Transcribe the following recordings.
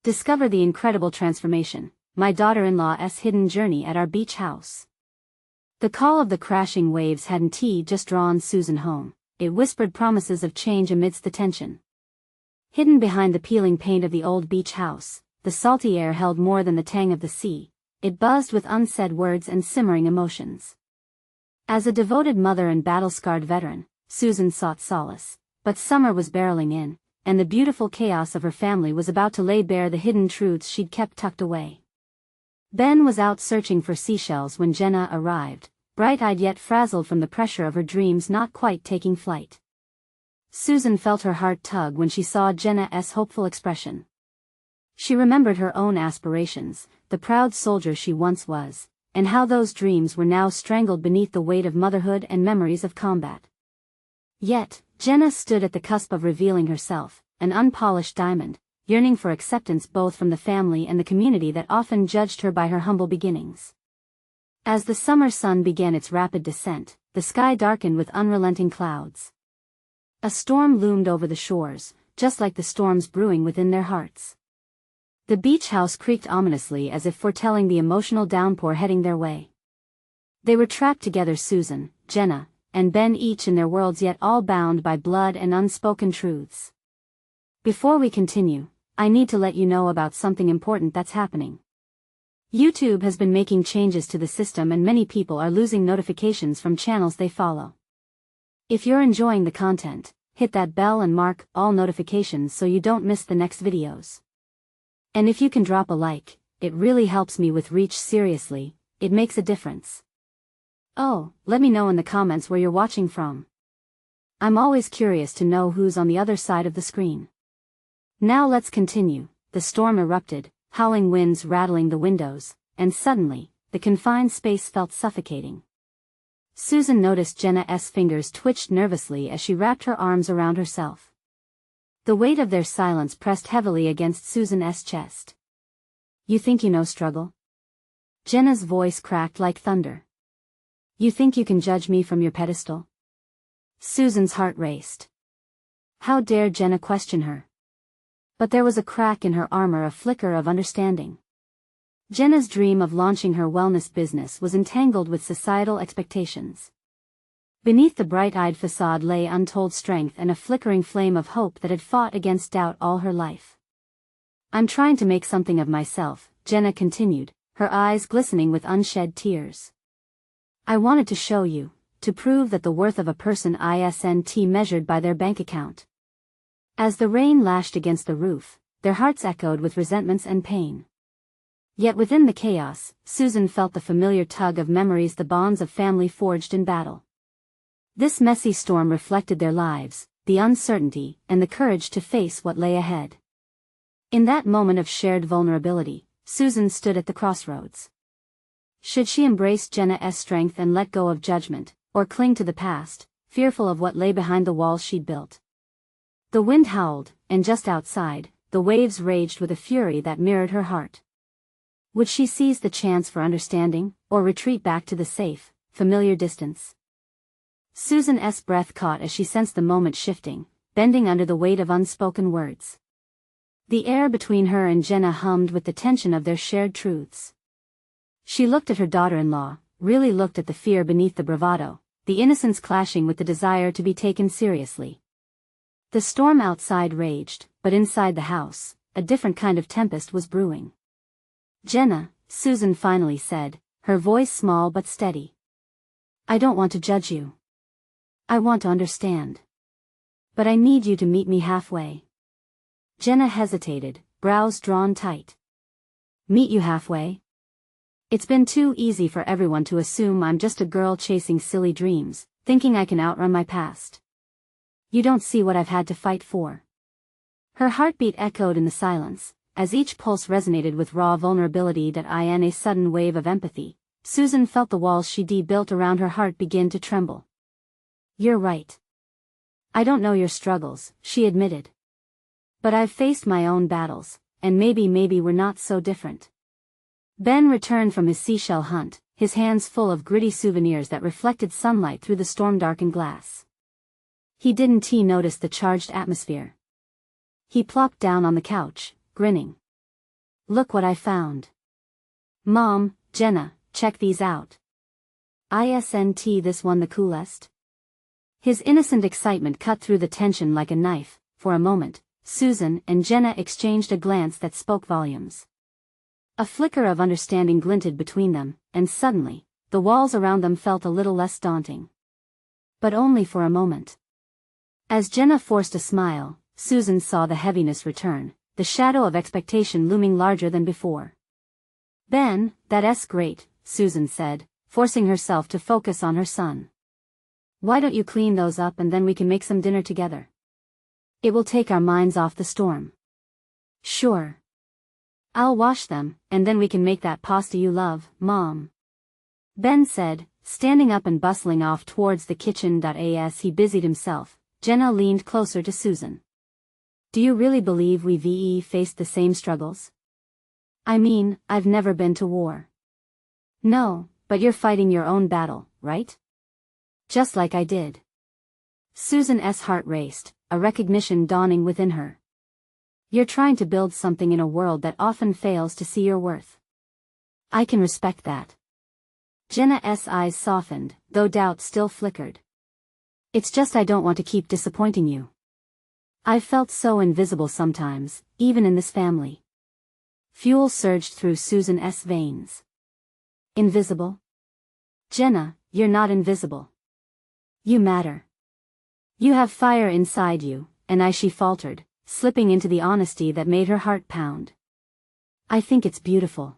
Discover the incredible transformation, my daughter-in-law's hidden journey at our beach house. The call of the crashing waves hadn't just drawn Susan home. It whispered promises of change amidst the tension. Hidden behind the peeling paint of the old beach house, the salty air held more than the tang of the sea. It buzzed with unsaid words and simmering emotions. As a devoted mother and battle-scarred veteran, Susan sought solace. But summer was barreling in, and the beautiful chaos of her family was about to lay bare the hidden truths she'd kept tucked away. Ben was out searching for seashells when Jenna arrived, bright-eyed yet frazzled from the pressure of her dreams not quite taking flight. Susan felt her heart tug when she saw Jenna's hopeful expression. She remembered her own aspirations, the proud soldier she once was, and how those dreams were now strangled beneath the weight of motherhood and memories of combat. Yet, Jenna stood at the cusp of revealing herself, an unpolished diamond, yearning for acceptance both from the family and the community that often judged her by her humble beginnings. As the summer sun began its rapid descent, the sky darkened with unrelenting clouds. A storm loomed over the shores, just like the storms brewing within their hearts. The beach house creaked ominously as if foretelling the emotional downpour heading their way. They were trapped together, Susan, Jenna, and Ben, each in their worlds yet all bound by blood and unspoken truths. Before we continue, I need to let you know about something important that's happening. YouTube has been making changes to the system and many people are losing notifications from channels they follow. If you're enjoying the content, hit that bell and mark all notifications so you don't miss the next videos. And if you can drop a like, it really helps me with reach. Seriously, it makes a difference. Oh, let me know in the comments where you're watching from. I'm always curious to know who's on the other side of the screen. Now let's continue. The storm erupted, howling winds rattling the windows, and suddenly, the confined space felt suffocating. Susan noticed Jenna's fingers twitched nervously as she wrapped her arms around herself. The weight of their silence pressed heavily against Susan's chest. You think you know struggle? Jenna's voice cracked like thunder. You think you can judge me from your pedestal? Susan's heart raced. How dare Jenna question her? But there was a crack in her armor, a flicker of understanding. Jenna's dream of launching her wellness business was entangled with societal expectations. Beneath the bright-eyed facade lay untold strength and a flickering flame of hope that had fought against doubt all her life. I'm trying to make something of myself, Jenna continued, her eyes glistening with unshed tears. I wanted to show you, to prove that the worth of a person isn't measured by their bank account. As the rain lashed against the roof, their hearts echoed with resentments and pain. Yet within the chaos, Susan felt the familiar tug of memories, the bonds of family forged in battle. This messy storm reflected their lives, the uncertainty, and the courage to face what lay ahead. In that moment of shared vulnerability, Susan stood at the crossroads. Should she embrace Jenna's strength and let go of judgment, or cling to the past, fearful of what lay behind the walls she'd built? The wind howled, and just outside, the waves raged with a fury that mirrored her heart. Would she seize the chance for understanding, or retreat back to the safe, familiar distance? Susan's breath caught as she sensed the moment shifting, bending under the weight of unspoken words. The air between her and Jenna hummed with the tension of their shared truths. She looked at her daughter-in-law, really looked at the fear beneath the bravado, the innocence clashing with the desire to be taken seriously. The storm outside raged, but inside the house, a different kind of tempest was brewing. Jenna, Susan finally said, her voice small but steady. I don't want to judge you. I want to understand. But I need you to meet me halfway. Jenna hesitated, brows drawn tight. Meet you halfway? It's been too easy for everyone to assume I'm just a girl chasing silly dreams, thinking I can outrun my past. You don't see what I've had to fight for. Her heartbeat echoed in the silence, as each pulse resonated with raw vulnerability. In a sudden wave of empathy, Susan felt the walls she'd built around her heart begin to tremble. You're right. I don't know your struggles, she admitted. But I've faced my own battles, and maybe we're not so different. Ben returned from his seashell hunt, his hands full of gritty souvenirs that reflected sunlight through the storm-darkened glass. He didn't notice the charged atmosphere. He plopped down on the couch, grinning. Look what I found. Mom, Jenna, check these out. Isn't this one the coolest? His innocent excitement cut through the tension like a knife. For a moment, Susan and Jenna exchanged a glance that spoke volumes. A flicker of understanding glinted between them, and suddenly, the walls around them felt a little less daunting. But only for a moment. As Jenna forced a smile, Susan saw the heaviness return, the shadow of expectation looming larger than before. Ben, that's great, Susan said, forcing herself to focus on her son. Why don't you clean those up and then we can make some dinner together? It will take our minds off the storm. Sure. I'll wash them, and then we can make that pasta you love, Mom. Ben said, standing up and bustling off towards the kitchen. As he busied himself, Jenna leaned closer to Susan. Do you really believe we faced the same struggles? I mean, I've never been to war. No, but you're fighting your own battle, right? Just like I did. Susan's heart raced, a recognition dawning within her. You're trying to build something in a world that often fails to see your worth. I can respect that. Jenna's eyes softened, though doubt still flickered. It's just I don't want to keep disappointing you. I've felt so invisible sometimes, even in this family. Fuel surged through Susan's veins. Invisible? Jenna, you're not invisible. You matter. You have fire inside you, and she faltered, slipping into the honesty that made her heart pound. I think it's beautiful.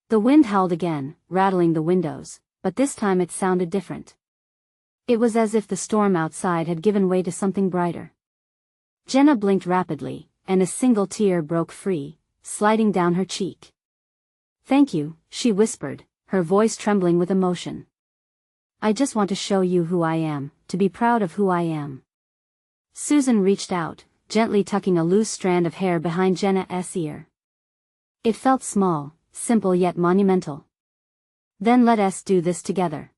The wind howled again, rattling the windows, but this time it sounded different. It was as if the storm outside had given way to something brighter. Jenna blinked rapidly, and a single tear broke free, sliding down her cheek. Thank you, she whispered, her voice trembling with emotion. I just want to show you who I am, to be proud of who I am. Susan reached out, gently tucking a loose strand of hair behind Jenna's ear. It felt small, simple yet monumental. Then let us do this together.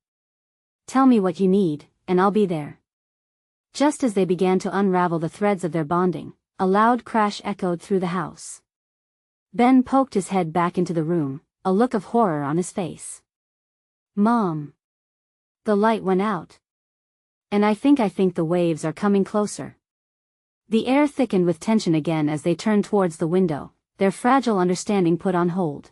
Tell me what you need, and I'll be there. Just as they began to unravel the threads of their bonding, a loud crash echoed through the house. Ben poked his head back into the room, a look of horror on his face. Mom. The light went out. And I think the waves are coming closer. The air thickened with tension again as they turned towards the window, their fragile understanding put on hold.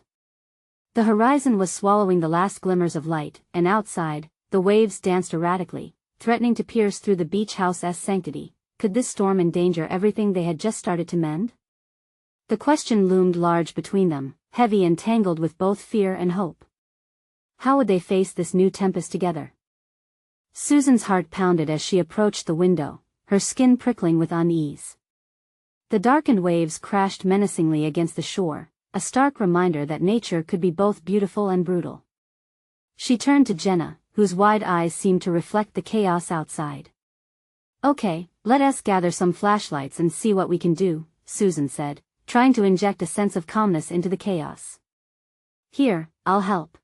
The horizon was swallowing the last glimmers of light, and outside, the waves danced erratically, threatening to pierce through the beach house's sanctity. Could this storm endanger everything they had just started to mend? The question loomed large between them, heavy and tangled with both fear and hope. How would they face this new tempest together? Susan's heart pounded as she approached the window, her skin prickling with unease. The darkened waves crashed menacingly against the shore, a stark reminder that nature could be both beautiful and brutal. She turned to Jenna, whose wide eyes seemed to reflect the chaos outside. Okay, let us gather some flashlights and see what we can do, Susan said, trying to inject a sense of calmness into the chaos. Here, I'll help.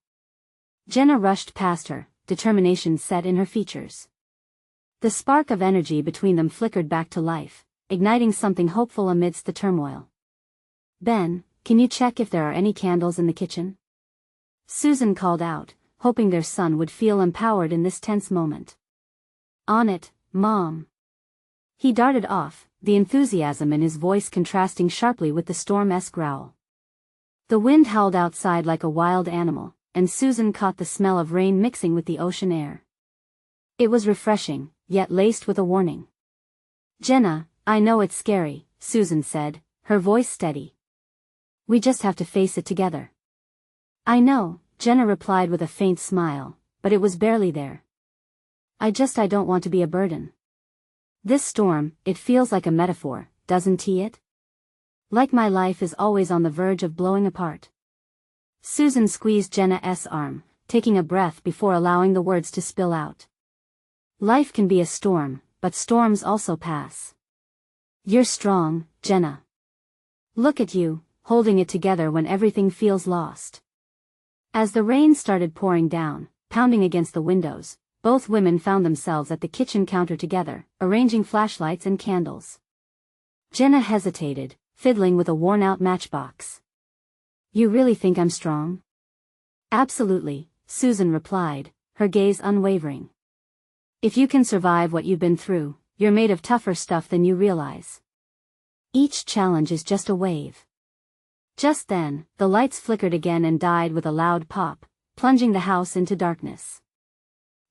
Jenna rushed past her, determination set in her features. The spark of energy between them flickered back to life, igniting something hopeful amidst the turmoil. Ben, can you check if there are any candles in the kitchen? Susan called out, hoping their son would feel empowered in this tense moment. On it, Mom. He darted off, the enthusiasm in his voice contrasting sharply with the storm-esque growl. The wind howled outside like a wild animal, and Susan caught the smell of rain mixing with the ocean air. It was refreshing, yet laced with a warning. Jenna, I know it's scary, Susan said, her voice steady. We just have to face it together. I know, Jenna replied with a faint smile, but it was barely there. I don't want to be a burden. This storm, it feels like a metaphor, doesn't it? Like my life is always on the verge of blowing apart. Susan squeezed Jenna's arm, taking a breath before allowing the words to spill out. Life can be a storm, but storms also pass. You're strong, Jenna. Look at you, holding it together when everything feels lost. As the rain started pouring down, pounding against the windows, both women found themselves at the kitchen counter together, arranging flashlights and candles. Jenna hesitated, fiddling with a worn-out matchbox. You really think I'm strong? Absolutely, Susan replied, her gaze unwavering. If you can survive what you've been through, you're made of tougher stuff than you realize. Each challenge is just a wave. Just then, the lights flickered again and died with a loud pop, plunging the house into darkness.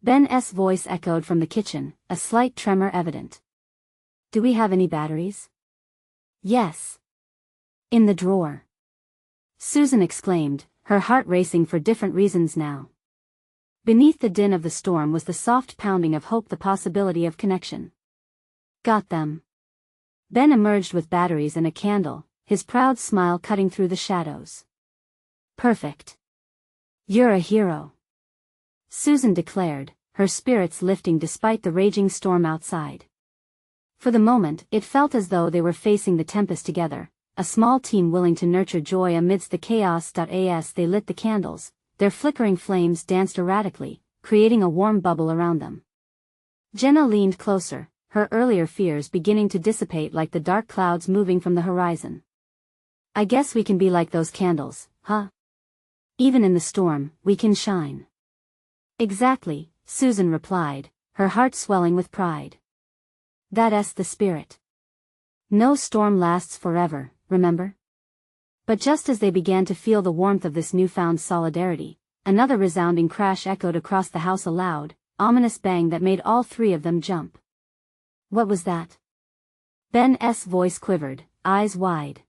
Ben's voice echoed from the kitchen, a slight tremor evident. Do we have any batteries? Yes. In the drawer. Susan exclaimed, her heart racing for different reasons now. Beneath the din of the storm was the soft pounding of hope, the possibility of connection. Got them. Ben emerged with batteries and a candle, his proud smile cutting through the shadows. Perfect. You're a hero. Susan declared, her spirits lifting despite the raging storm outside. For the moment, it felt as though they were facing the tempest together, a small team willing to nurture joy amidst the chaos. As they lit the candles, their flickering flames danced erratically, creating a warm bubble around them. Jenna leaned closer, her earlier fears beginning to dissipate like the dark clouds moving from the horizon. I guess we can be like those candles, huh? Even in the storm, we can shine. Exactly, Susan replied, her heart swelling with pride. That's the spirit. No storm lasts forever, remember? But just as they began to feel the warmth of this newfound solidarity, another resounding crash echoed across the house, a loud, ominous bang that made all three of them jump. What was that? Ben's voice quivered, eyes wide.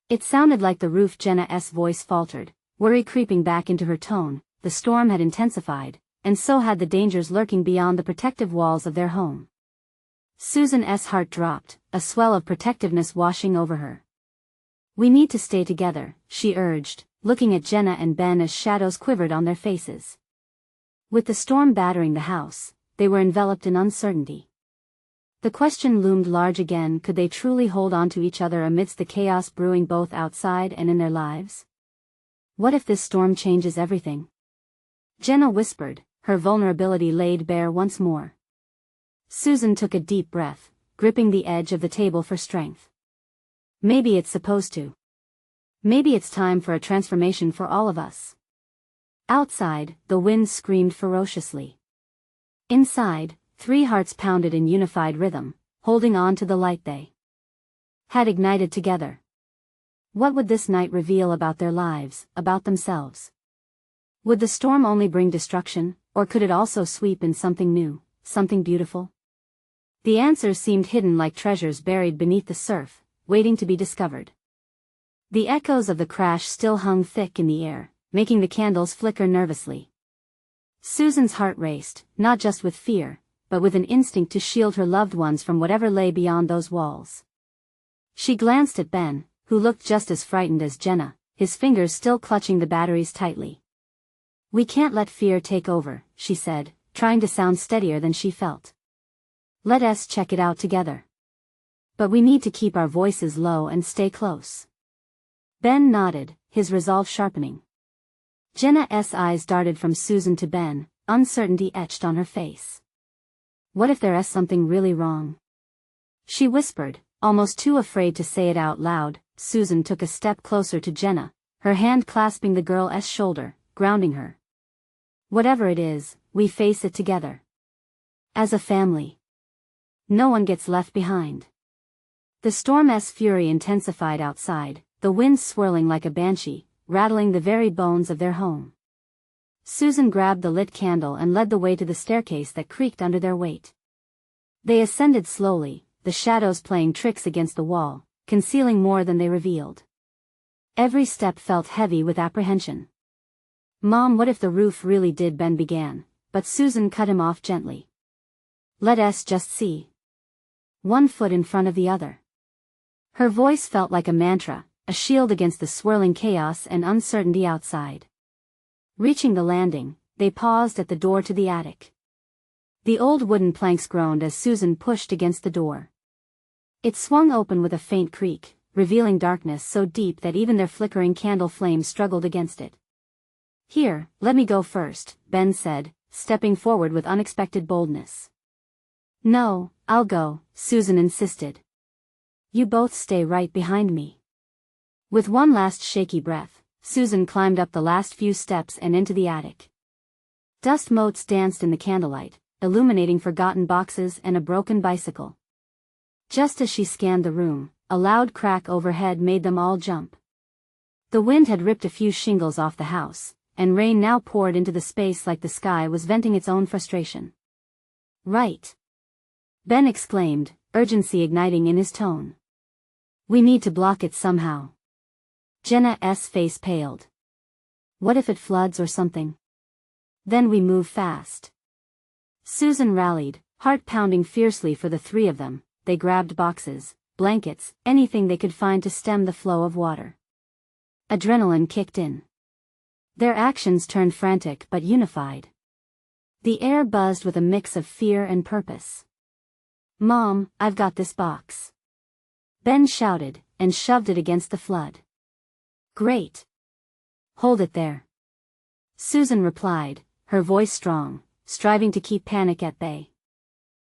It sounded like the roof. Jenna's voice faltered, worry creeping back into her tone. The storm had intensified, and so had the dangers lurking beyond the protective walls of their home. Susan's heart dropped, a swell of protectiveness washing over her. We need to stay together, she urged, looking at Jenna and Ben as shadows quivered on their faces. With the storm battering the house, they were enveloped in uncertainty. The question loomed large again: could they truly hold on to each other amidst the chaos brewing both outside and in their lives? What if this storm changes everything? Jenna whispered, her vulnerability laid bare once more. Susan took a deep breath, gripping the edge of the table for strength. Maybe it's supposed to. Maybe it's time for a transformation for all of us. Outside, the wind screamed ferociously. Inside, three hearts pounded in unified rhythm, holding on to the light they had ignited together. What would this night reveal about their lives, about themselves? Would the storm only bring destruction, or could it also sweep in something new, something beautiful? The answers seemed hidden like treasures buried beneath the surf, waiting to be discovered. The echoes of the crash still hung thick in the air, making the candles flicker nervously. Susan's heart raced, not just with fear, but with an instinct to shield her loved ones from whatever lay beyond those walls. She glanced at Ben, who looked just as frightened as Jenna, his fingers still clutching the batteries tightly. We can't let fear take over, she said, trying to sound steadier than she felt. Let us check it out together. But we need to keep our voices low and stay close. Ben nodded, his resolve sharpening. Jenna's eyes darted from Susan to Ben, uncertainty etched on her face. What if there's something really wrong? She whispered, almost too afraid to say it out loud. Susan took a step closer to Jenna, her hand clasping the girl's shoulder, grounding her. Whatever it is, we face it together. As a family. No one gets left behind. The storm's fury intensified outside, the wind swirling like a banshee, rattling the very bones of their home. Susan grabbed the lit candle and led the way to the staircase that creaked under their weight. They ascended slowly, the shadows playing tricks against the wall, concealing more than they revealed. Every step felt heavy with apprehension. Mom, what if the roof really did? Ben began, but Susan cut him off gently. Let us just see. One foot in front of the other. Her voice felt like a mantra, a shield against the swirling chaos and uncertainty outside. Reaching the landing, they paused at the door to the attic. The old wooden planks groaned as Susan pushed against the door. It swung open with a faint creak, revealing darkness so deep that even their flickering candle flame struggled against it. Here, let me go first, Ben said, stepping forward with unexpected boldness. No, I'll go, Susan insisted. You both stay right behind me. With one last shaky breath, Susan climbed up the last few steps and into the attic. Dust motes danced in the candlelight, illuminating forgotten boxes and a broken bicycle. Just as she scanned the room, a loud crack overhead made them all jump. The wind had ripped a few shingles off the house, and rain now poured into the space like the sky was venting its own frustration. "Right!" Ben exclaimed, urgency igniting in his tone. "We need to block it somehow." Jenna's face paled. "What if it floods or something? Then we move fast." Susan rallied, heart pounding fiercely for the three of them. They grabbed boxes, blankets, anything they could find to stem the flow of water. Adrenaline kicked in. Their actions turned frantic but unified. The air buzzed with a mix of fear and purpose. "Mom, I've got this box." Ben shouted, and shoved it against the flood. "Great. Hold it there." Susan replied, her voice strong, striving to keep panic at bay.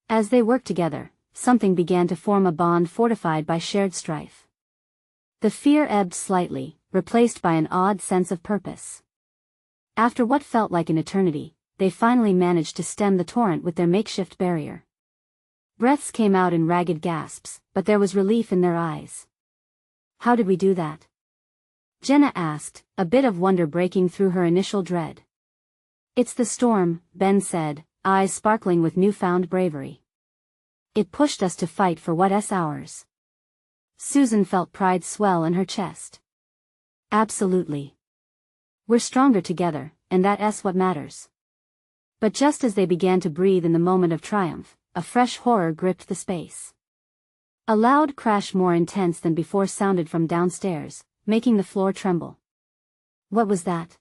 As they worked together, something began to form a bond fortified by shared strife. The fear ebbed slightly, replaced by an odd sense of purpose. After what felt like an eternity, they finally managed to stem the torrent with their makeshift barrier. Breaths came out in ragged gasps, but there was relief in their eyes. "How did we do that?" Jenna asked, a bit of wonder breaking through her initial dread. "It's the storm," Ben said, eyes sparkling with newfound bravery. "It pushed us to fight for what's ours." Susan felt pride swell in her chest. "Absolutely. We're stronger together, and that's what matters." But just as they began to breathe in the moment of triumph, a fresh horror gripped the space. A loud crash more intense than before sounded from downstairs, making the floor tremble. "What was that?"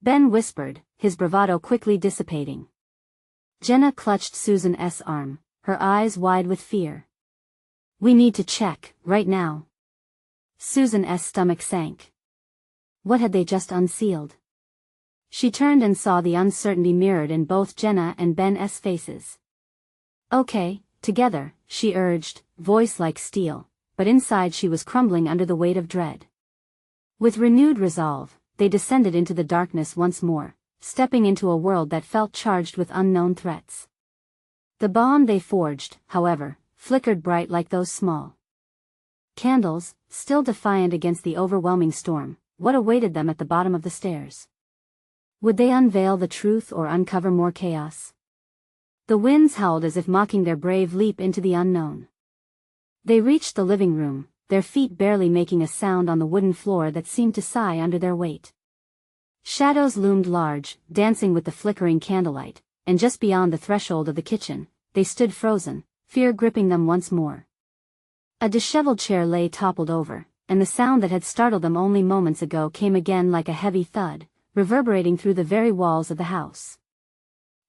Ben whispered, his bravado quickly dissipating. Jenna clutched Susan's arm, her eyes wide with fear. "We need to check, right now." Susan's stomach sank. What had they just unsealed? She turned and saw the uncertainty mirrored in both Jenna and Ben's faces. "Okay, together," she urged, voice like steel, but inside she was crumbling under the weight of dread. With renewed resolve, they descended into the darkness once more, stepping into a world that felt charged with unknown threats. The bond they forged, however, flickered bright like those small candles, still defiant against the overwhelming storm. What awaited them at the bottom of the stairs? Would they unveil the truth or uncover more chaos? The winds howled as if mocking their brave leap into the unknown. They reached the living room, their feet barely making a sound on the wooden floor that seemed to sigh under their weight. Shadows loomed large, dancing with the flickering candlelight, and just beyond the threshold of the kitchen, they stood frozen, fear gripping them once more. A disheveled chair lay toppled over, and the sound that had startled them only moments ago came again like a heavy thud, reverberating through the very walls of the house.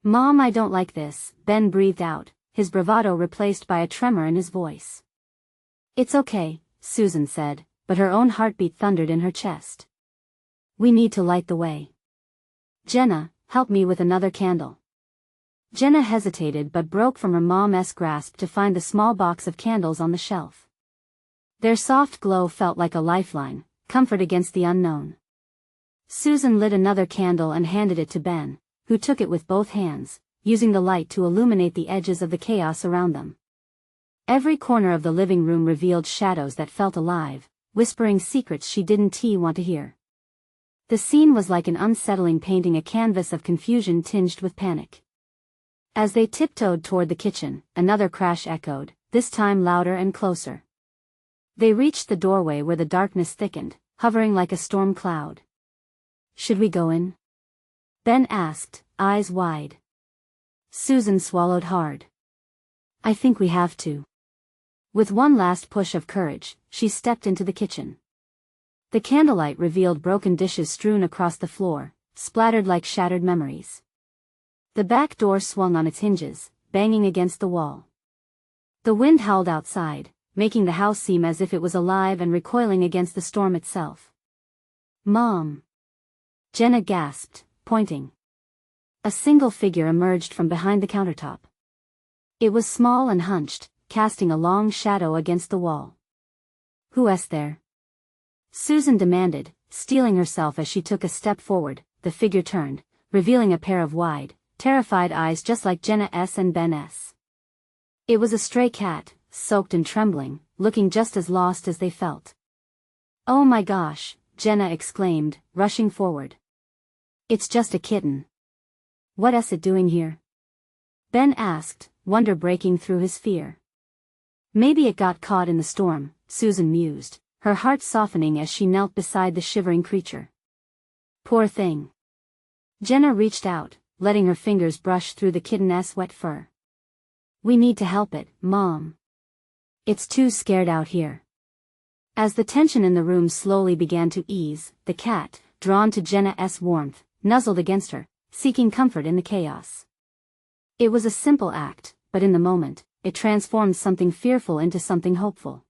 "Mom, I don't like this," Ben breathed out, his bravado replaced by a tremor in his voice. "It's okay," Susan said, but her own heartbeat thundered in her chest. "We need to light the way. Jenna, help me with another candle." Jenna hesitated but broke from her mom's grasp to find the small box of candles on the shelf. Their soft glow felt like a lifeline, comfort against the unknown. Susan lit another candle and handed it to Ben, who took it with both hands, using the light to illuminate the edges of the chaos around them. Every corner of the living room revealed shadows that felt alive, whispering secrets she didn't want to hear. The scene was like an unsettling painting, a canvas of confusion tinged with panic. As they tiptoed toward the kitchen, another crash echoed, this time louder and closer. They reached the doorway where the darkness thickened, hovering like a storm cloud. "Should we go in?" Ben asked, eyes wide. Susan swallowed hard. "I think we have to." With one last push of courage, she stepped into the kitchen. The candlelight revealed broken dishes strewn across the floor, splattered like shattered memories. The back door swung on its hinges, banging against the wall. The wind howled outside, making the house seem as if it was alive and recoiling against the storm itself. "Mom!" Jenna gasped, pointing. A single figure emerged from behind the countertop. It was small and hunched, casting a long shadow against the wall. "Who's there?" Susan demanded, steeling herself as she took a step forward. The figure turned, revealing a pair of wide, terrified eyes just like Jenna's and Ben's. It was a stray cat, soaked and trembling, looking just as lost as they felt. "Oh my gosh," Jenna exclaimed, rushing forward. "It's just a kitten. What's it doing here?" Ben asked, wonder breaking through his fear. "Maybe it got caught in the storm," Susan mused, her heart softening as she knelt beside the shivering creature. "Poor thing." Jenna reached out, letting her fingers brush through the kitten's wet fur. "We need to help it, Mom. It's too scared out here." As the tension in the room slowly began to ease, the cat, drawn to Jenna's warmth, nuzzled against her, seeking comfort in the chaos. It was a simple act, but in the moment, it transformed something fearful into something hopeful.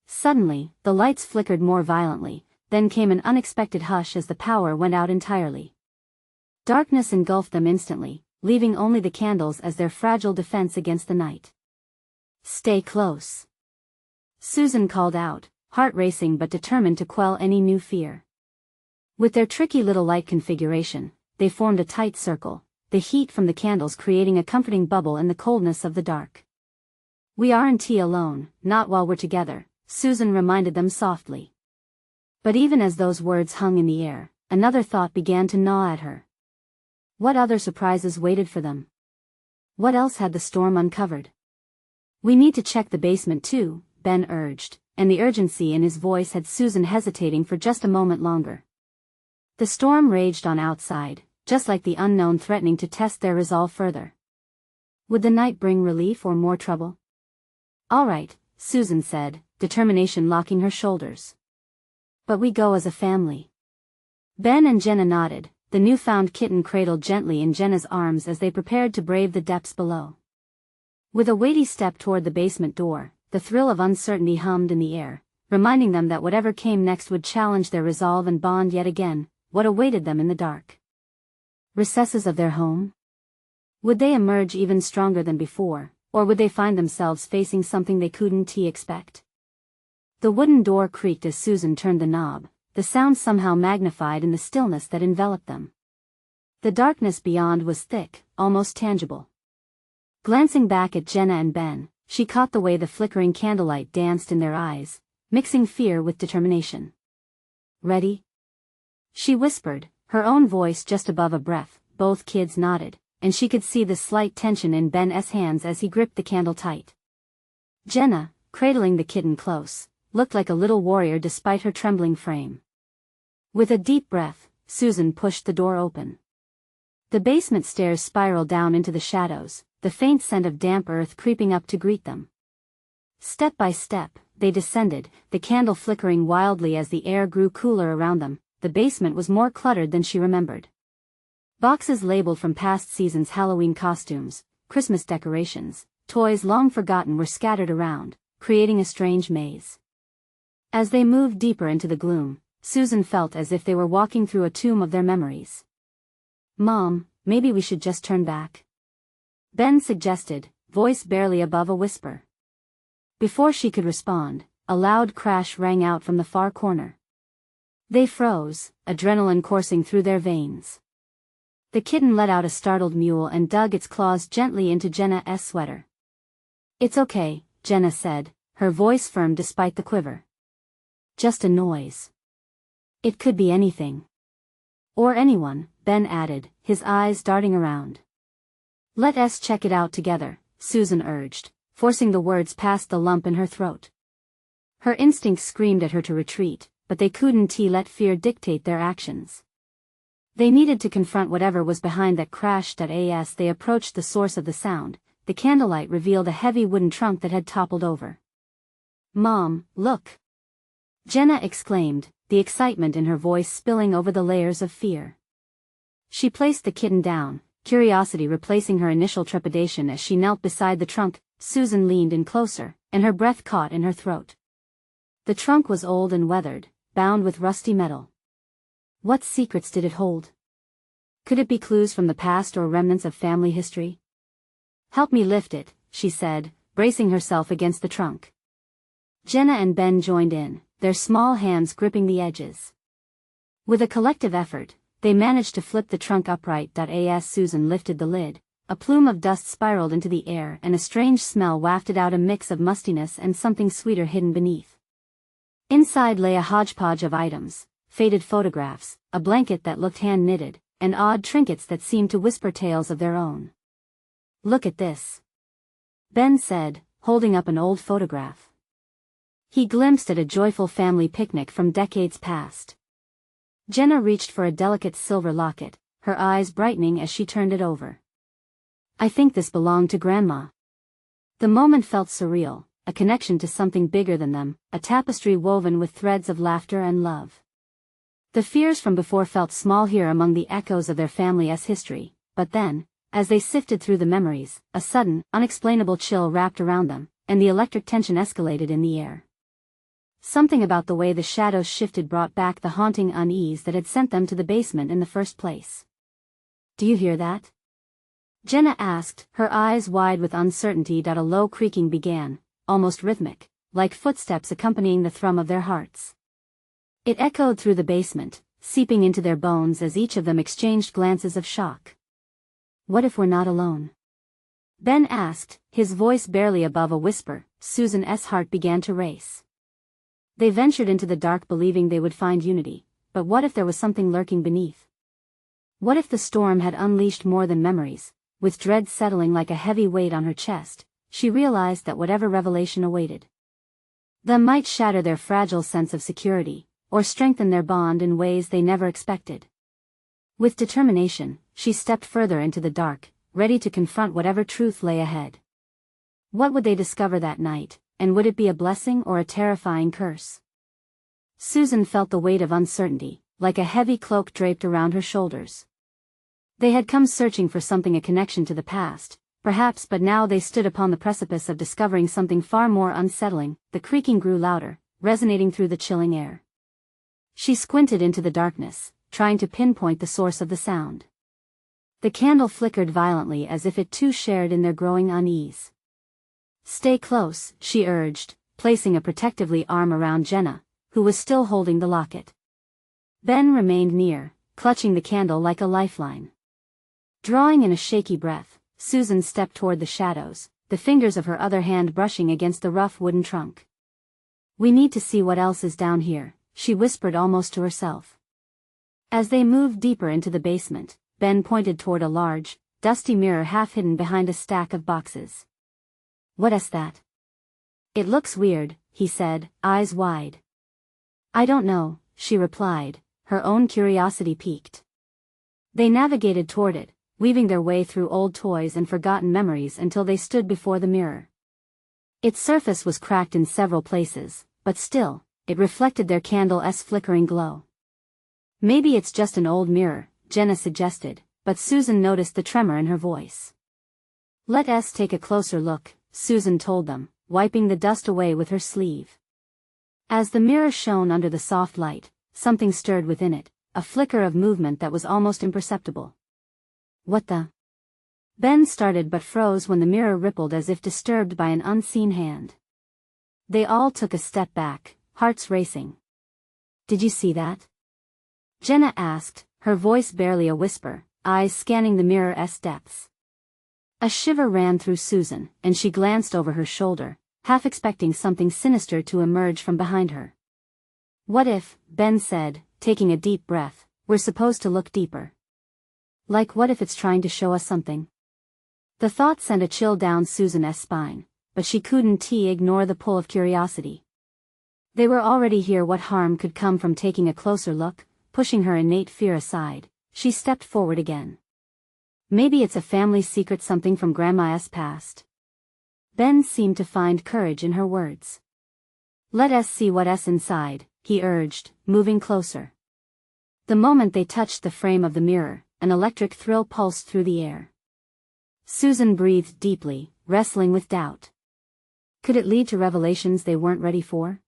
Suddenly, the lights flickered more violently, then came an unexpected hush as the power went out entirely. Darkness engulfed them instantly, leaving only the candles as their fragile defense against the night. "Stay close," Susan called out, heart racing but determined to quell any new fear. With their tricky little light configuration, they formed a tight circle, the heat from the candles creating a comforting bubble in the coldness of the dark. "We aren't alone, not while we're together," Susan reminded them softly. But even as those words hung in the air, another thought began to gnaw at her. What other surprises waited for them? What else had the storm uncovered? "We need to check the basement too," Ben urged, and the urgency in his voice had Susan hesitating for just a moment longer. The storm raged on outside, just like the unknown threatening to test their resolve further. Would the night bring relief or more trouble? "All right," Susan said, determination locking her shoulders. "But we go as a family." Ben and Jenna nodded, the newfound kitten cradled gently in Jenna's arms as they prepared to brave the depths below. With a weighty step toward the basement door, the thrill of uncertainty hummed in the air, reminding them that whatever came next would challenge their resolve and bond yet again. What awaited them in the dark recesses of their home? Would they emerge even stronger than before, or would they find themselves facing something they couldn't expect? The wooden door creaked as Susan turned the knob, the sound somehow magnified in the stillness that enveloped them. The darkness beyond was thick, almost tangible. Glancing back at Jenna and Ben, she caught the way the flickering candlelight danced in their eyes, mixing fear with determination. "Ready?" she whispered, her own voice just above a breath. Both kids nodded, and she could see the slight tension in Ben's hands as he gripped the candle tight. Jenna, cradling the kitten close, looked like a little warrior despite her trembling frame. With a deep breath, Susan pushed the door open. The basement stairs spiraled down into the shadows, the faint scent of damp earth creeping up to greet them. Step by step, they descended, the candle flickering wildly as the air grew cooler around them. The basement was more cluttered than she remembered. Boxes labeled from past seasons' Halloween costumes, Christmas decorations, toys long forgotten were scattered around, creating a strange maze. As they moved deeper into the gloom, Susan felt as if they were walking through a tomb of their memories. "Mom, maybe we should just turn back," Ben suggested, voice barely above a whisper. Before she could respond, a loud crash rang out from the far corner. They froze, adrenaline coursing through their veins. The kitten let out a startled mewl and dug its claws gently into Jenna's sweater. "It's okay," Jenna said, her voice firm despite the quiver. "Just a noise. It could be anything. Or anyone," Ben added, his eyes darting around. "Let's check it out together," Susan urged, forcing the words past the lump in her throat. Her instincts screamed at her to retreat, but they couldn't let fear dictate their actions. They needed to confront whatever was behind that crash. As they approached the source of the sound, the candlelight revealed a heavy wooden trunk that had toppled over. "Mom, look!" Jenna exclaimed, the excitement in her voice spilling over the layers of fear. She placed the kitten down, curiosity replacing her initial trepidation as she knelt beside the trunk. Susan leaned in closer, and her breath caught in her throat. The trunk was old and weathered, bound with rusty metal. What secrets did it hold? Could it be clues from the past or remnants of family history? "Help me lift it," she said, bracing herself against the trunk. Jenna and Ben joined in, their small hands gripping the edges. With a collective effort, they managed to flip the trunk upright. As Susan lifted the lid, a plume of dust spiraled into the air and a strange smell wafted out, a mix of mustiness and something sweeter hidden beneath. Inside lay a hodgepodge of items, faded photographs, a blanket that looked hand-knitted, and odd trinkets that seemed to whisper tales of their own. "Look at this," Ben said, holding up an old photograph. He glimpsed at a joyful family picnic from decades past. Jenna reached for a delicate silver locket, her eyes brightening as she turned it over. "I think this belonged to Grandma." The moment felt surreal, a connection to something bigger than them, a tapestry woven with threads of laughter and love. The fears from before felt small here among the echoes of their family's history, but then, as they sifted through the memories, a sudden, unexplainable chill wrapped around them, and the electric tension escalated in the air. Something about the way the shadows shifted brought back the haunting unease that had sent them to the basement in the first place. "Do you hear that?" Jenna asked, her eyes wide with uncertainty. A low creaking began, almost rhythmic, like footsteps accompanying the thrum of their hearts. It echoed through the basement, seeping into their bones as each of them exchanged glances of shock. "What if we're not alone?" Ben asked, his voice barely above a whisper. Susan's heart began to race. They ventured into the dark believing they would find unity, but what if there was something lurking beneath? What if the storm had unleashed more than memories? With dread settling like a heavy weight on her chest, she realized that whatever revelation awaited them might shatter their fragile sense of security, or strengthen their bond in ways they never expected. With determination, she stepped further into the dark, ready to confront whatever truth lay ahead. What would they discover that night, and would it be a blessing or a terrifying curse? Susan felt the weight of uncertainty, like a heavy cloak draped around her shoulders. They had come searching for something, a connection to the past, perhaps, but now they stood upon the precipice of discovering something far more unsettling. The creaking grew louder, resonating through the chilling air. She squinted into the darkness, trying to pinpoint the source of the sound. The candle flickered violently as if it too shared in their growing unease. "Stay close," she urged, placing a protectively arm around Jenna, who was still holding the locket. Ben remained near, clutching the candle like a lifeline. Drawing in a shaky breath, Susan stepped toward the shadows, the fingers of her other hand brushing against the rough wooden trunk. "We need to see what else is down here," she whispered almost to herself. As they moved deeper into the basement, Ben pointed toward a large, dusty mirror half hidden behind a stack of boxes. "What's that?" "It looks weird," he said, eyes wide. "I don't know," she replied, her own curiosity piqued. They navigated toward it, weaving their way through old toys and forgotten memories until they stood before the mirror. Its surface was cracked in several places, but still, it reflected their candle's flickering glow. "Maybe it's just an old mirror," Jenna suggested, but Susan noticed the tremor in her voice. "Let us take a closer look," Susan told them, wiping the dust away with her sleeve. As the mirror shone under the soft light, something stirred within it, a flicker of movement that was almost imperceptible. "What the?" Ben started but froze when the mirror rippled as if disturbed by an unseen hand. They all took a step back, hearts racing. "Did you see that?" Jenna asked, her voice barely a whisper, eyes scanning the mirror's depths. A shiver ran through Susan, and she glanced over her shoulder, half expecting something sinister to emerge from behind her. "What if," Ben said, taking a deep breath, "we're supposed to look deeper? Like what if it's trying to show us something?" The thought sent a chill down Susan's spine, but she couldn't ignore the pull of curiosity. They were already here. What harm could come from taking a closer look? Pushing her innate fear aside, she stepped forward again. "Maybe it's a family secret, something from Grandma's past." Ben seemed to find courage in her words. "Let us see what's inside," he urged, moving closer. The moment they touched the frame of the mirror, an electric thrill pulsed through the air. Susan breathed deeply, wrestling with doubt. Could it lead to revelations they weren't ready for?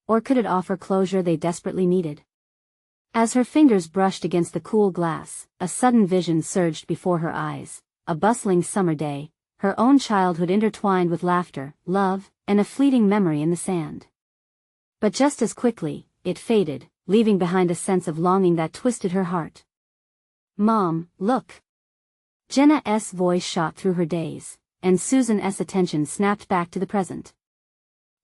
Or could it offer closure they desperately needed? As her fingers brushed against the cool glass, a sudden vision surged before her eyes, a bustling summer day, her own childhood intertwined with laughter, love, and a fleeting memory in the sand. But just as quickly, it faded, leaving behind a sense of longing that twisted her heart. "Mom, look." Jenna's voice shot through her daze, and Susan's attention snapped back to the present.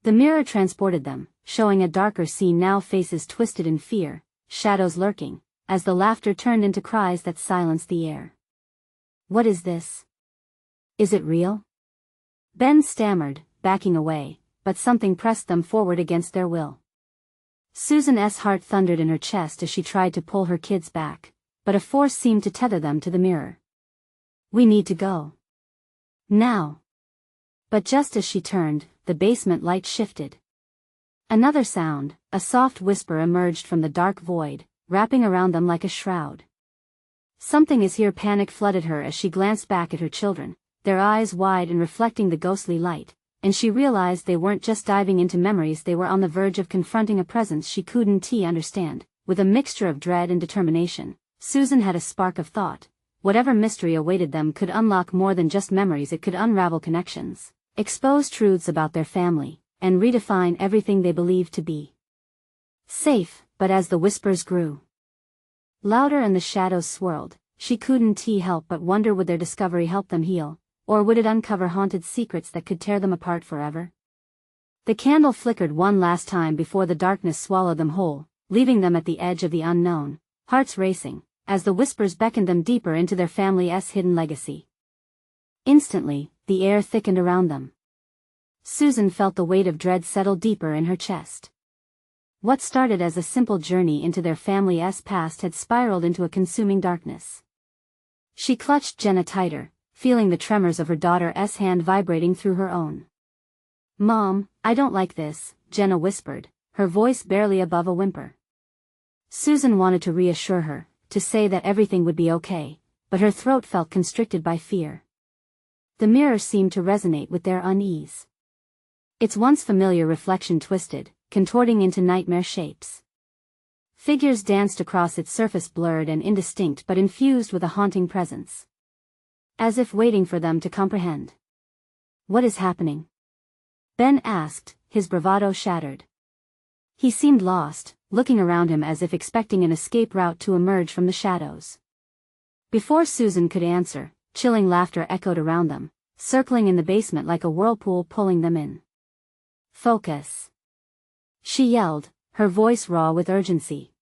The mirror transported them, showing a darker scene now, faces twisted in fear, shadows lurking, as the laughter turned into cries that silenced the air. "What is this? Is it real?" Ben stammered, backing away, but something pressed them forward against their will. Susan's heart thundered in her chest as she tried to pull her kids back, but a force seemed to tether them to the mirror. "We need to go. Now." But just as she turned, the basement light shifted. Another sound, a soft whisper, emerged from the dark void, wrapping around them like a shroud. "Something is here." Panic flooded her as she glanced back at her children, their eyes wide and reflecting the ghostly light, and she realized they weren't just diving into memories, they were on the verge of confronting a presence she couldn't understand. With a mixture of dread and determination, Susan had a spark of thought. Whatever mystery awaited them could unlock more than just memories. It could unravel connections, expose truths about their family, and redefine everything they believed to be safe. But as the whispers grew louder and the shadows swirled, she couldn't help but wonder, would their discovery help them heal, or would it uncover haunted secrets that could tear them apart forever? The candle flickered one last time before the darkness swallowed them whole, leaving them at the edge of the unknown, hearts racing, as the whispers beckoned them deeper into their family's hidden legacy. Instantly, the air thickened around them. Susan felt the weight of dread settle deeper in her chest. What started as a simple journey into their family's past had spiraled into a consuming darkness. She clutched Jenna tighter, feeling the tremors of her daughter's hand vibrating through her own. "Mom, I don't like this," Jenna whispered, her voice barely above a whimper. Susan wanted to reassure her, to say that everything would be okay, but her throat felt constricted by fear. The mirror seemed to resonate with their unease. Its once familiar reflection twisted, contorting into nightmare shapes. Figures danced across its surface, blurred and indistinct but infused with a haunting presence, as if waiting for them to comprehend. "What is happening?" Ben asked, his bravado shattered. He seemed lost, looking around him as if expecting an escape route to emerge from the shadows. Before Susan could answer, chilling laughter echoed around them, circling in the basement like a whirlpool pulling them in. "Focus!" she yelled, her voice raw with urgency.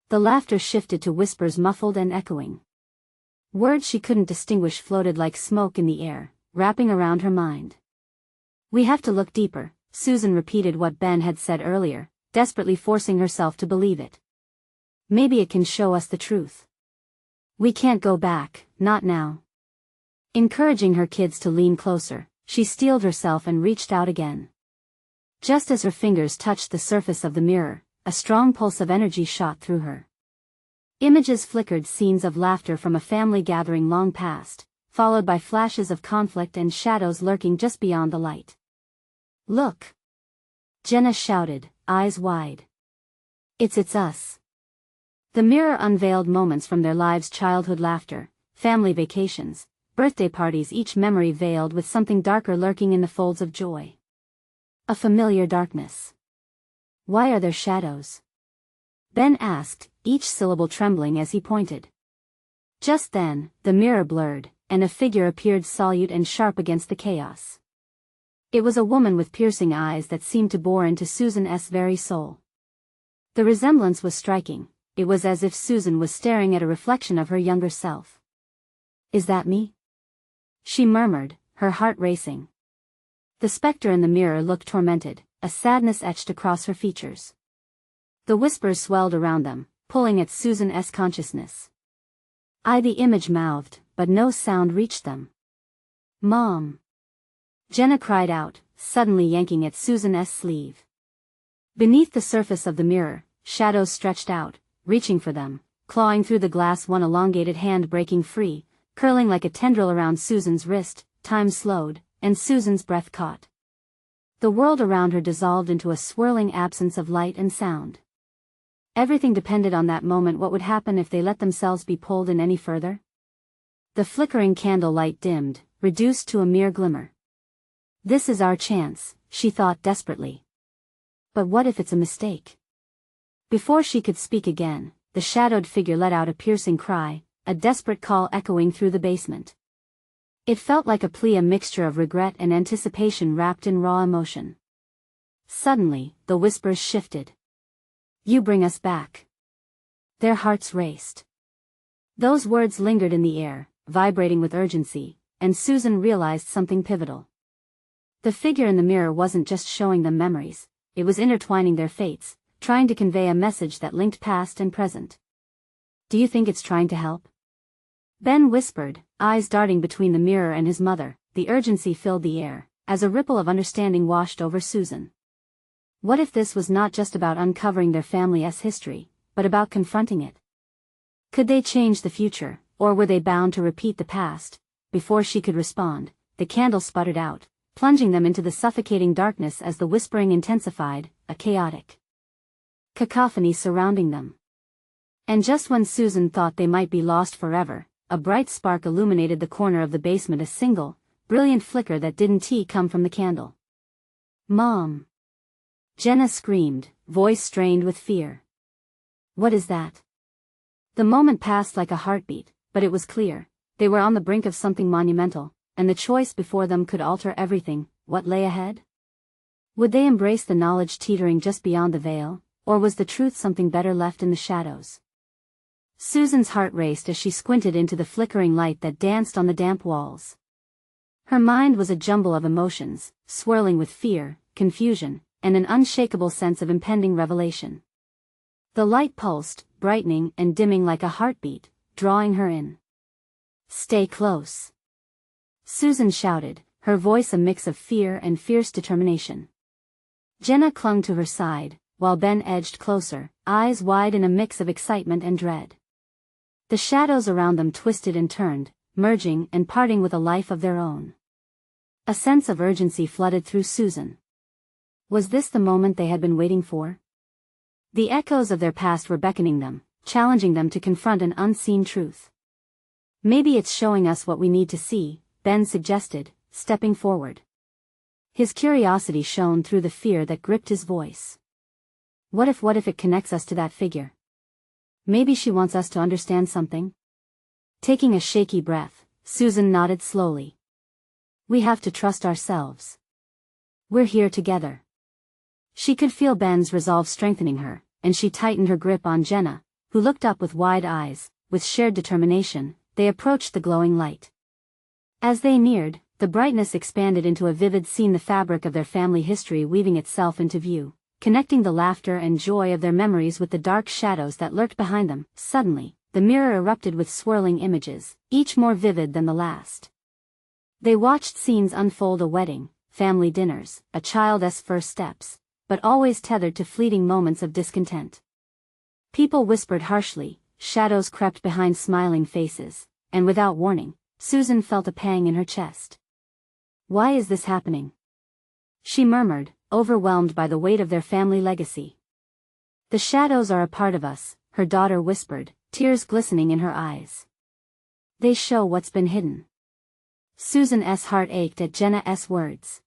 The laughter shifted to whispers, muffled and echoing. Words she couldn't distinguish floated like smoke in the air, wrapping around her mind. "We have to look deeper," Susan repeated what Ben had said earlier, desperately forcing herself to believe it. "Maybe it can show us the truth. We can't go back, not now." Encouraging her kids to lean closer, she steeled herself and reached out again. Just as her fingers touched the surface of the mirror, a strong pulse of energy shot through her. Images flickered, scenes of laughter from a family gathering long past, followed by flashes of conflict and shadows lurking just beyond the light. "Look!" Jenna shouted, eyes wide. It's us." The mirror unveiled moments from their lives: childhood laughter, family vacations, birthday parties, each memory veiled with something darker lurking in the folds of joy. A familiar darkness. "Why are there shadows?" Ben asked, each syllable trembling as he pointed. Just then, the mirror blurred, and a figure appeared, solute and sharp against the chaos. It was a woman with piercing eyes that seemed to bore into Susan's very soul. The resemblance was striking. It was as if Susan was staring at a reflection of her younger self. "Is that me?" she murmured, her heart racing. The specter in the mirror looked tormented, a sadness etched across her features. The whispers swelled around them, pulling at Susan's consciousness. The image mouthed, but no sound reached them. "Mom!" Jenna cried out, suddenly yanking at Susan's sleeve. Beneath the surface of the mirror, shadows stretched out, reaching for them, clawing through the glass, one elongated hand breaking free, curling like a tendril around Susan's wrist. Time slowed, and Susan's breath caught. The world around her dissolved into a swirling absence of light and sound. Everything depended on that moment. What would happen if they let themselves be pulled in any further? The flickering candle light dimmed, reduced to a mere glimmer. "This is our chance," she thought desperately. But what if it's a mistake? Before she could speak again, the shadowed figure let out a piercing cry, a desperate call echoing through the basement. It felt like a plea, a mixture of regret and anticipation wrapped in raw emotion. Suddenly, the whispers shifted. "You bring us back." Their hearts raced. Those words lingered in the air, vibrating with urgency, and Susan realized something pivotal. The figure in the mirror wasn't just showing them memories, it was intertwining their fates, trying to convey a message that linked past and present. "Do you think it's trying to help?" Ben whispered, eyes darting between the mirror and his mother. The urgency filled the air, as a ripple of understanding washed over Susan. What if this was not just about uncovering their family's history, but about confronting it? Could they change the future, or were they bound to repeat the past? Before she could respond, the candle sputtered out, plunging them into the suffocating darkness as the whispering intensified, a chaotic cacophony surrounding them. And just when Susan thought they might be lost forever, a bright spark illuminated the corner of the basement, a single, brilliant flicker that didn't come from the candle. "Mom!" Jenna screamed, voice strained with fear. "What is that?" The moment passed like a heartbeat, but it was clear, they were on the brink of something monumental, and the choice before them could alter everything. What lay ahead? Would they embrace the knowledge teetering just beyond the veil, or was the truth something better left in the shadows? Susan's heart raced as she squinted into the flickering light that danced on the damp walls. Her mind was a jumble of emotions, swirling with fear, confusion, and an unshakable sense of impending revelation. The light pulsed, brightening and dimming like a heartbeat, drawing her in. "Stay close," Susan shouted, her voice a mix of fear and fierce determination. Jenna clung to her side, while Ben edged closer, eyes wide in a mix of excitement and dread. The shadows around them twisted and turned, merging and parting with a life of their own. A sense of urgency flooded through Susan. Was this the moment they had been waiting for? The echoes of their past were beckoning them, challenging them to confront an unseen truth. "Maybe it's showing us what we need to see," Ben suggested, stepping forward. His curiosity shone through the fear that gripped his voice. What if it connects us to that figure? Maybe she wants us to understand something?" Taking a shaky breath, Susan nodded slowly. "We have to trust ourselves. We're here together." She could feel Ben's resolve strengthening her, and she tightened her grip on Jenna, who looked up with wide eyes. With shared determination, they approached the glowing light. As they neared, the brightness expanded into a vivid scene, the fabric of their family history weaving itself into view, connecting the laughter and joy of their memories with the dark shadows that lurked behind them. Suddenly, the mirror erupted with swirling images, each more vivid than the last. They watched scenes unfold: a wedding, family dinners, a child's first steps, but always tethered to fleeting moments of discontent. People whispered harshly, shadows crept behind smiling faces, and without warning, Susan felt a pang in her chest. "Why is this happening?" she murmured, overwhelmed by the weight of their family legacy. "The shadows are a part of us," her daughter whispered, tears glistening in her eyes. "They show what's been hidden." Susan's heart ached at Jenna's words.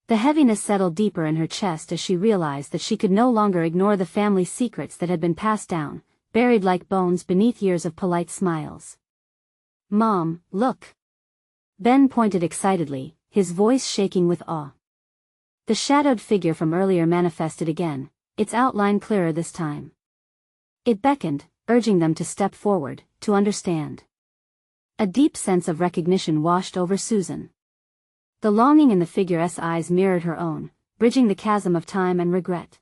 The heaviness settled deeper in her chest as she realized that she could no longer ignore the family secrets that had been passed down, buried like bones beneath years of polite smiles. "Mom, look!" Ben pointed excitedly, his voice shaking with awe. The shadowed figure from earlier manifested again, its outline clearer this time. It beckoned, urging them to step forward, to understand. A deep sense of recognition washed over Susan. The longing in the figure's eyes mirrored her own, bridging the chasm of time and regret.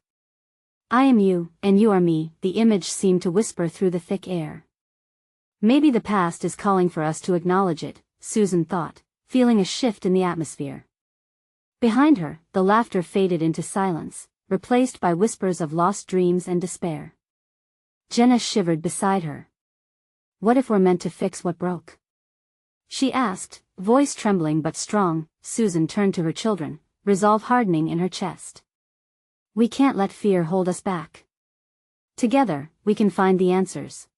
"I am you, and you are me," the image seemed to whisper through the thick air. Maybe the past is calling for us to acknowledge it, Susan thought, feeling a shift in the atmosphere. Behind her, the laughter faded into silence, replaced by whispers of lost dreams and despair. Jenna shivered beside her. "What if we're meant to fix what broke?" she asked, voice trembling but strong. Susan turned to her children, resolve hardening in her chest. "We can't let fear hold us back. Together, we can find the answers."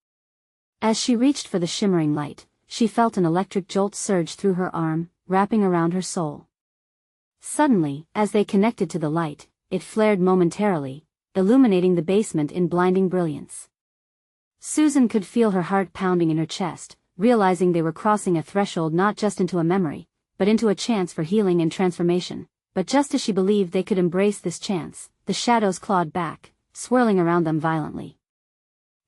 As she reached for the shimmering light, she felt an electric jolt surge through her arm, wrapping around her soul. Suddenly, as they connected to the light, it flared momentarily, illuminating the basement in blinding brilliance. Susan could feel her heart pounding in her chest, realizing they were crossing a threshold not just into a memory, but into a chance for healing and transformation. But just as she believed they could embrace this chance, the shadows clawed back, swirling around them violently.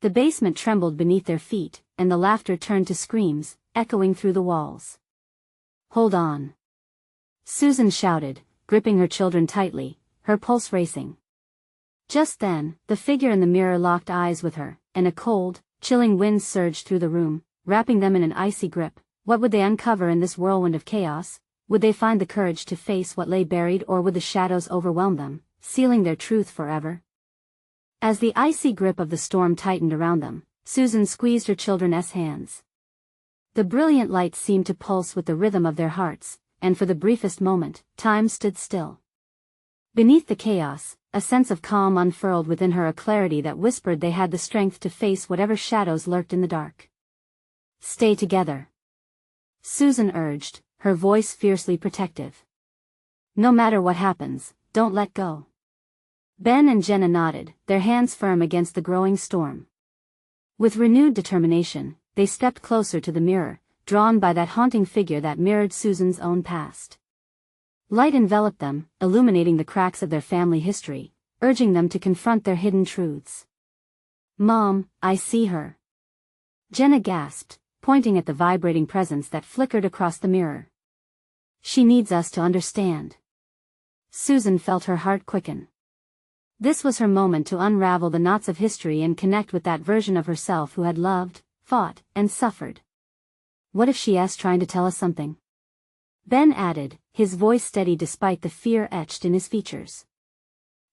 The basement trembled beneath their feet, and the laughter turned to screams, echoing through the walls. "Hold on!" Susan shouted, gripping her children tightly, her pulse racing. Just then, the figure in the mirror locked eyes with her, and a cold, chilling wind surged through the room, wrapping them in an icy grip. What would they uncover in this whirlwind of chaos? Would they find the courage to face what lay buried, or would the shadows overwhelm them, sealing their truth forever? As the icy grip of the storm tightened around them, Susan squeezed her children's hands. The brilliant light seemed to pulse with the rhythm of their hearts, and for the briefest moment, time stood still. Beneath the chaos, a sense of calm unfurled within her, a clarity that whispered they had the strength to face whatever shadows lurked in the dark. "Stay together," Susan urged, her voice fiercely protective. "No matter what happens, don't let go." Ben and Jenna nodded, their hands firm against the growing storm. With renewed determination, they stepped closer to the mirror, drawn by that haunting figure that mirrored Susan's own past. Light enveloped them, illuminating the cracks of their family history, urging them to confront their hidden truths. "Mom, I see her," Jenna gasped, pointing at the vibrating presence that flickered across the mirror. "She needs us to understand." Susan felt her heart quicken. This was her moment to unravel the knots of history and connect with that version of herself who had loved, fought, and suffered. "What if she's trying to tell us something?" Ben added, his voice steady despite the fear etched in his features.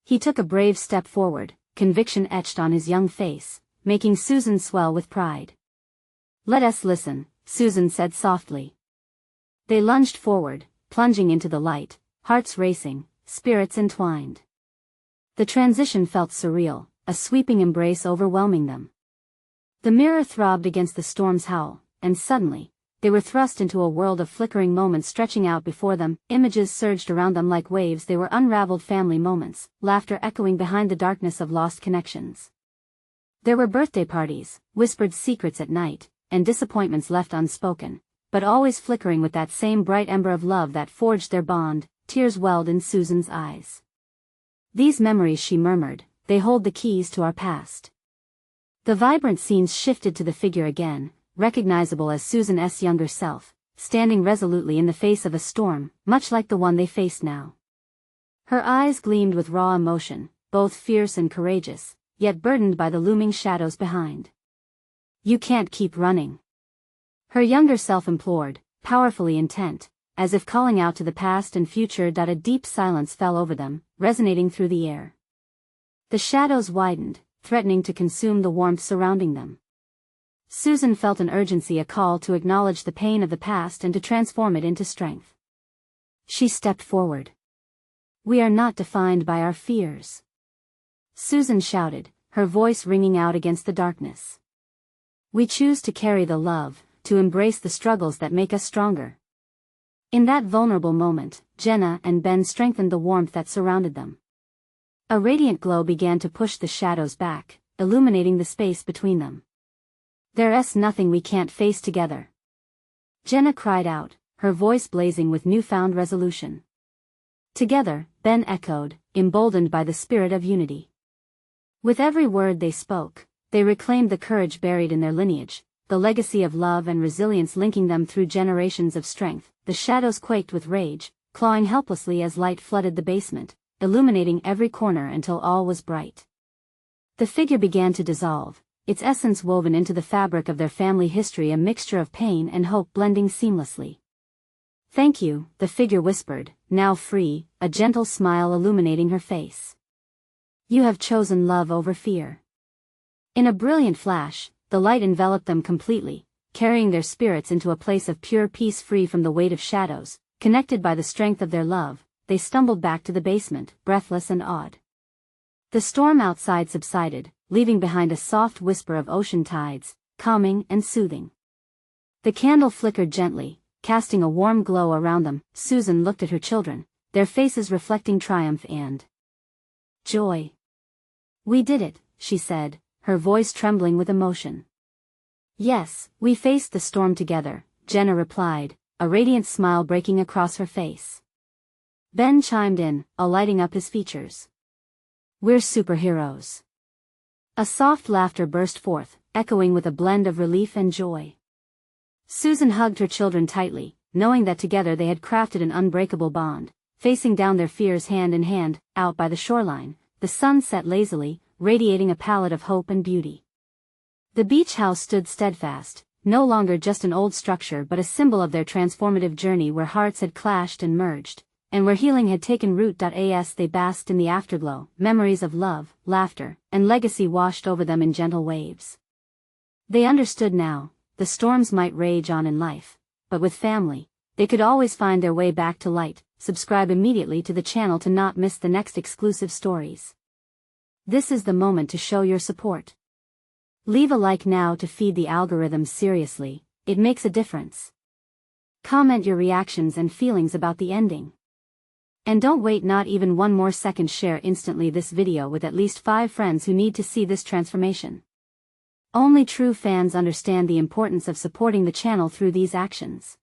He took a brave step forward, conviction etched on his young face, making Susan swell with pride. "Let us listen," Susan said softly. They lunged forward, plunging into the light, hearts racing, spirits entwined. The transition felt surreal, a sweeping embrace overwhelming them. The mirror throbbed against the storm's howl, and suddenly, they were thrust into a world of flickering moments stretching out before them. Images surged around them like waves. They were unraveled family moments, laughter echoing behind the darkness of lost connections. There were birthday parties, whispered secrets at night, and disappointments left unspoken, but always flickering with that same bright ember of love that forged their bond. Tears welled in Susan's eyes. "These memories," she murmured, "they hold the keys to our past." The vibrant scenes shifted to the figure again, recognizable as Susan's younger self, standing resolutely in the face of a storm, much like the one they faced now. Her eyes gleamed with raw emotion, both fierce and courageous, yet burdened by the looming shadows behind. "You can't keep running," her younger self implored, powerfully intent, as if calling out to the past and future. A deep silence fell over them, resonating through the air. The shadows widened, threatening to consume the warmth surrounding them. Susan felt an urgency, a call to acknowledge the pain of the past and to transform it into strength. She stepped forward. "We are not defined by our fears," Susan shouted, her voice ringing out against the darkness. "We choose to carry the love, to embrace the struggles that make us stronger." In that vulnerable moment, Jenna and Ben strengthened the warmth that surrounded them. A radiant glow began to push the shadows back, illuminating the space between them. "There's nothing we can't face together," Jenna cried out, her voice blazing with newfound resolution. "Together," Ben echoed, emboldened by the spirit of unity. With every word they spoke, they reclaimed the courage buried in their lineage, the legacy of love and resilience linking them through generations of strength. The shadows quaked with rage, clawing helplessly as light flooded the basement, illuminating every corner until all was bright. The figure began to dissolve, its essence woven into the fabric of their family history, a mixture of pain and hope blending seamlessly. "Thank you," the figure whispered, now free, a gentle smile illuminating her face. "You have chosen love over fear." In a brilliant flash, the light enveloped them completely, carrying their spirits into a place of pure peace, free from the weight of shadows. Connected by the strength of their love, they stumbled back to the basement, breathless and awed. The storm outside subsided, leaving behind a soft whisper of ocean tides, calming and soothing. The candle flickered gently, casting a warm glow around them. Susan looked at her children, their faces reflecting triumph and joy. We did it, she said, her voice trembling with emotion. Yes, we faced the storm together, Jenna replied, a radiant smile breaking across her face. Ben chimed in, lighting up his features. We're superheroes. A soft laughter burst forth, echoing with a blend of relief and joy. Susan hugged her children tightly, knowing that together they had crafted an unbreakable bond. Facing down their fears hand in hand, out by the shoreline, the sun set lazily, radiating a palette of hope and beauty. The beach house stood steadfast, no longer just an old structure but a symbol of their transformative journey where hearts had clashed and merged, and where healing had taken root. As they basked in the afterglow, memories of love, laughter, and legacy washed over them in gentle waves. They understood now, the storms might rage on in life, but with family, they could always find their way back to light. Subscribe immediately to the channel to not miss the next exclusive stories. This is the moment to show your support. Leave a like now to feed the algorithm. Seriously, it makes a difference. Comment your reactions and feelings about the ending. And don't wait not even one more second. Share instantly this video with at least 5 friends who need to see this transformation. Only true fans understand the importance of supporting the channel through these actions.